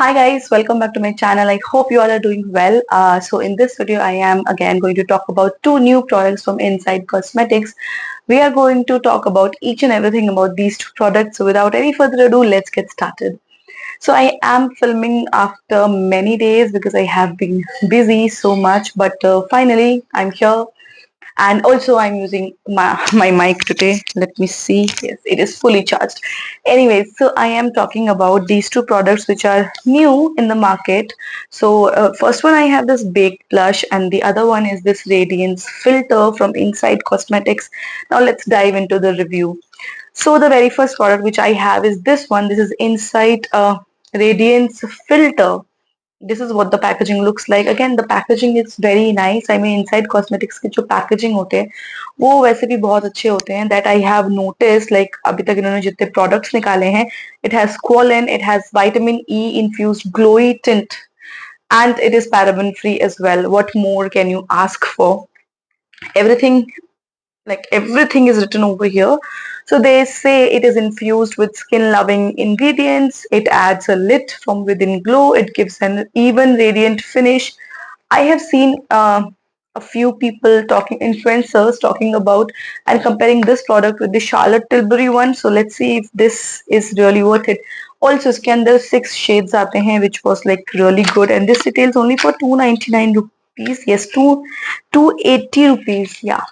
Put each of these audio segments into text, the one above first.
Hi guys, welcome back to my channel. I hope you all are doing well. So in this video, I am again going to talk about two new products from Inside Cosmetics. We are going to talk about each and everything about these two products. So without any further ado, let's get started. So I am filming after many days because I have been busy so much, but finally I'm here, and also I'm using my mic today. Let me see. Yes, it is fully charged. Anyways, so I am talking about these two products which are new in the market. So first one, I have this baked blush, and the other one is this radiance filter from Inside Cosmetics. Now let's dive into the review. So the very first product which I have is this one. This is Inside Radiance Filter. This is what the packaging looks like. Again, the packaging is very nice. I mean, Inside Cosmetics के जो packaging होते हैं वो वैसे भी बहुत अच्छे होते हैं. That I have noticed. Like अभी तक इन्होंने जितने products निकाले हैं, it has squalene, it has vitamin E infused glowy tint, and it is paraben free as well. What more can you ask for? Everything, like everything is written over here. So they say it is infused with skin loving ingredients, it adds a lit from within glow, it gives an even radiant finish. I have seen a few people talking, influencers talking about and comparing this product with the Charlotte Tilbury one. So let's see if this is really worth it. Also, इसके अंदर 6 shades आते हैं, which was like really good, and this retails only for 299 rupees. Yes, 280 rupees. Yeah.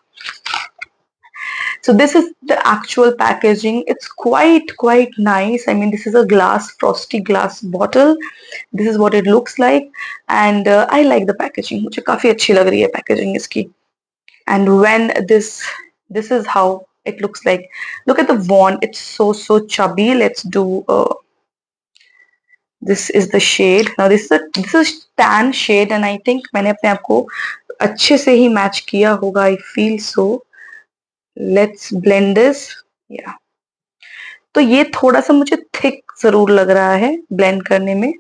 So this is the actual packaging. It's quite nice. I mean, this is a glass, frosty glass bottle. This is what it looks like, and I like the packaging. मुझे काफी अच्छी लग रही है packaging इसकी. And when this is how it looks like. Look at the wand. It's so chubby. Let's do. This is the shade. Now this is tan shade, and I think मैंने अपने आप को अच्छे से ही match किया होगा. I feel so. Let's blend this. Yeah. तो ये थोड़ा सा मुझे थिक जरूर लग रहा है ब्लेंड करने में.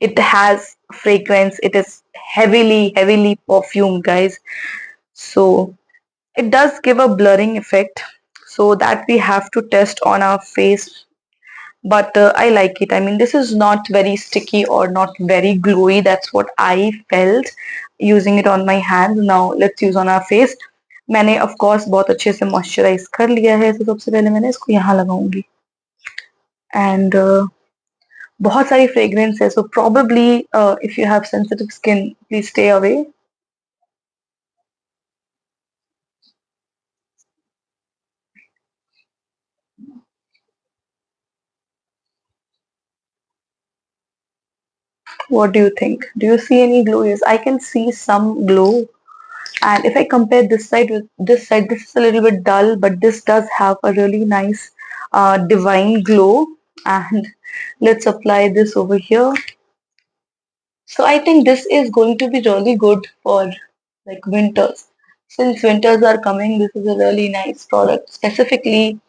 It has fragrance. It is heavily perfumed, guys. So it does give a blurring effect, so that we have to test on our face. But I like it. I mean, this is not very sticky or not very glowy. That's what I felt using it on my hands. Now let's use on our face. मैंने of course बहुत अच्छे से moisturise कर लिया है, तो सबसे पहले मैंने इसको यहाँ लगाऊंगी. And बहुत सारी फ्रेग्रेंस है, so probably if you have sensitive skin, please stay away. What do you think? Do you see any glow? Yes, I can see some glow. And if I compare this side with this side, this is a little bit dull, but this does have a really nice divine glow. And let's apply this over here. So I think this is going to be really good for like winters. Since winters are coming, this is a really nice product, specifically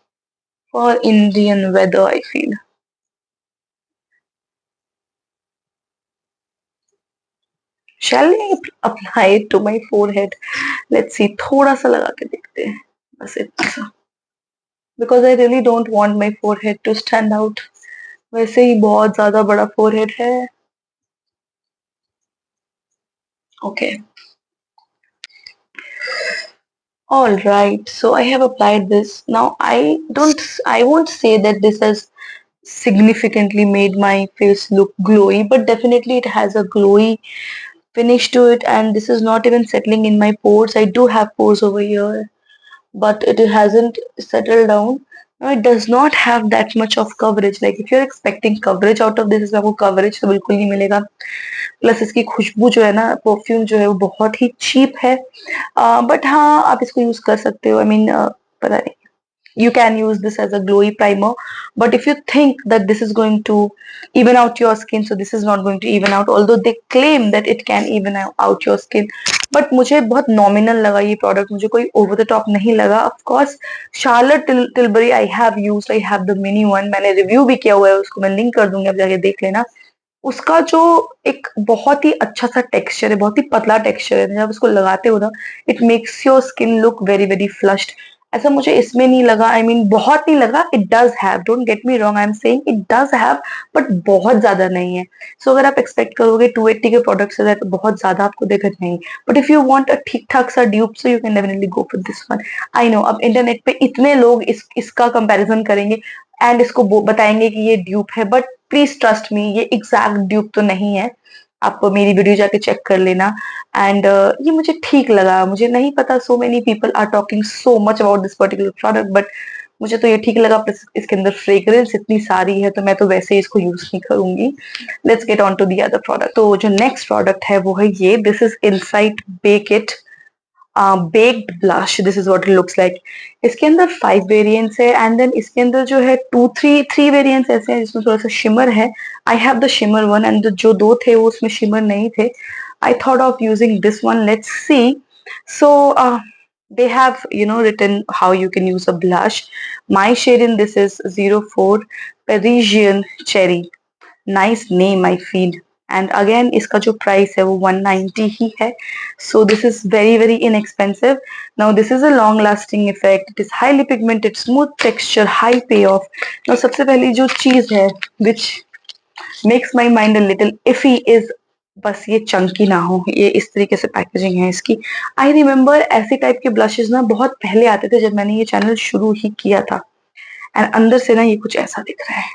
for Indian weather, I feel. Shall I apply it to my forehead? Let's see. थोड़ा सा लगा के देखते हैं. बस इतना सा. Because I really don't want my forehead to stand out. वैसे ही बहुत ज़्यादा बड़ा forehead है. Okay. All right. So I have applied this. Now I won't say that this has significantly made my face look glowy, but definitely it has a glowy finish to it, and this is not even settling in my pores. I do have pores over here, but it hasn't settled down. Now it does not have that much of coverage. Like if you're expecting coverage out of this, इसमें आपको coverage तो बिल्कुल नहीं मिलेगा. Plus इसकी खुशबू जो है ना, परफ्यूम जो है वो बहुत ही चीप है. बट हाँ, आप इसको यूज कर सकते हो. आई मीन पता नहीं. You can use this as a glowy primer, but if you think that this is going to even out your skin, so this is not going to even out, although they claim that it can even out your skin. But मुझे बहुत nominal लगा ये product. मुझे कोई over the top नहीं लगा. Of course Charlotte Tilbury I have used. I have the mini one. मैंने review भी किया हुआ है, उसको मैं link कर दूंगी, आप जाके देख लेना. उसका जो एक बहुत ही अच्छा सा टेक्सचर है, बहुत ही पतला टेक्सचर है, जब उसको लगाते हो ना, it makes your skin look very flushed. ऐसा मुझे इसमें नहीं लगा, आई मीन बहुत नहीं लगा. It does have, don't get me wrong, I am saying it does have, but बहुत ज्यादा नहीं है. सो अगर आप एक्सपेक्ट करोगे 280 के प्रोडक्ट से तो बहुत ज्यादा आपको देगा नहीं. But if you want a ठीक ठाक सा dupe, so you can definitely go for this one. I know अब इंटरनेट पे इतने लोग इसका कंपैरिजन करेंगे एंड इसको बताएंगे कि ये ड्यूप है, बट प्लीज ट्रस्ट मी, ये एग्जैक्ट ड्यूप तो नहीं है. आप मेरी वीडियो जाके चेक कर लेना. एंड ये मुझे ठीक लगा. मुझे नहीं पता, so many people are talking so much about this particular product, but मुझे तो ये ठीक लगा. प्लस इसके अंदर फ्रेग्रेंस इतनी सारी है तो मैं तो वैसे ही इसको यूज नहीं करूंगी. Let's get on to the other product. तो जो नेक्स्ट प्रोडक्ट है वो है ये. This is Insight bake it baked blush. This is what it looks like. इसके अंदर 5 वेरिएंट्स है एंड देन इसके अंदर जो है 3 वेरिएंट्स ऐसे हैं जिसमें थोड़ा सा शिमर है. I have the shimmer one and जो 2 थे वो उसमें शिमर नहीं थे. I thought of using this one. Let's see. So they have written how you can use a blush. My shade in this is 04 Parisian Cherry. Nice name, I feel. And again इसका जो price है वो 190 ही है. So this is very very inexpensive. Now this is a long lasting effect. It is highly pigmented, smooth texture, high payoff. Now सबसे पहली जो चीज है which makes my mind a little iffy is बस ये चंकी ना हो. ये इस तरीके से पैकेजिंग है इसकी. आई रिमेम्बर ऐसे टाइप के ब्लशेस ना बहुत पहले आते थे जब मैंने ये चैनल शुरू ही किया था. एंड अंदर से ना ये कुछ ऐसा दिख रहा है.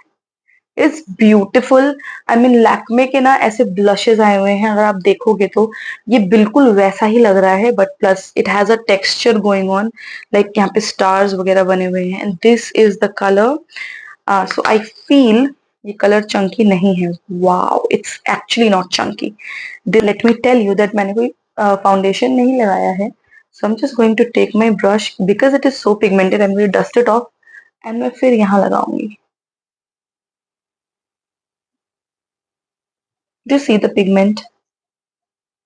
It's beautiful. I mean Lakme के ना ऐसे ब्लशेस आए हुए हैं, अगर आप देखोगे तो ये बिल्कुल वैसा ही लग रहा है, but plus it has a texture going on, like यहाँ पे स्टार्स वगैरह बने हुए हैं. And this is the colour. So I feel ये कलर चंकी नहीं है. Wow, it's actually not chunky. Let me tell you that मैंने कोई फाउंडेशन नहीं लगाया है. So I am just going to take my brush because it is so pigmented. I am going to dust it of and मैं फिर यहाँ लगाऊंगी. Do see the pigment?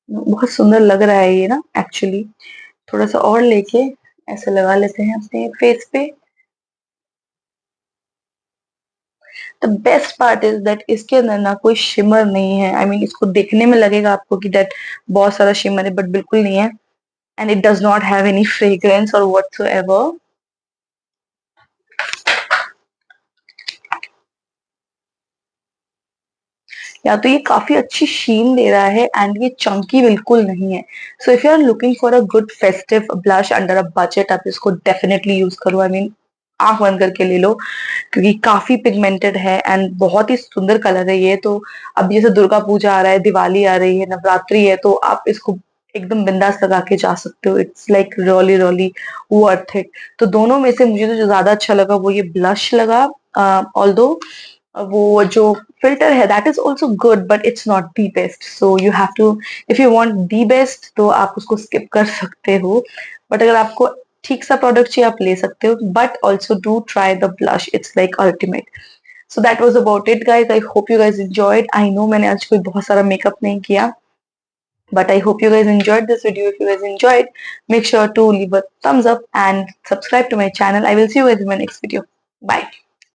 बहुत सुंदर लग रहा है ये ना एक्चुअली. थोड़ा सा और लेके ऐसे लगा लेते हैं अपने फेस पे. The best part is that इसके अंदर ना कोई शिमर नहीं है. आई मीन इसको देखने में लगेगा आपको कि दैट बहुत सारा शिमर है, बट बिल्कुल नहीं है. And it does not have any fragrance और व्हाटसोएवर. या तो ये काफी अच्छी शीन दे रहा है एंड ये चंकी बिल्कुल नहीं है. So if you are looking for a good festive blush under a budget, आप इसको डेफिनेटली यूज करो. आई मीन आंख बंद करके ले लो क्योंकि काफी पिगमेंटेड है एंड बहुत ही सुंदर कलर है ये. तो अब जैसे दुर्गा पूजा आ रहा है, दिवाली आ रही है, नवरात्रि है, तो आप इसको एकदम बिंदास लगा के जा सकते हो. It's like really really worth it. तो दोनों में से मुझे तो जो ज्यादा अच्छा लगा वो ये ब्लश लगा. ऑल्दो वो जो फिल्टर है that is also good but it's not the best. So you have to, if you want the best तो आप उसको स्किप कर सकते हो. बट अगर आपको ठीक सा प्रोडक्ट चाहिए आप ले सकते हो. But also do try the blush, it's like ultimate. So that was about it guys. I hope you guys enjoyed. I know मैंने आज कोई बहुत सारा मेकअप नहीं किया, but I hope you guys enjoyed this video. If you guys enjoyed, make sure to leave a thumbs up and subscribe to my channel. I will see you guys in my next video. Bye.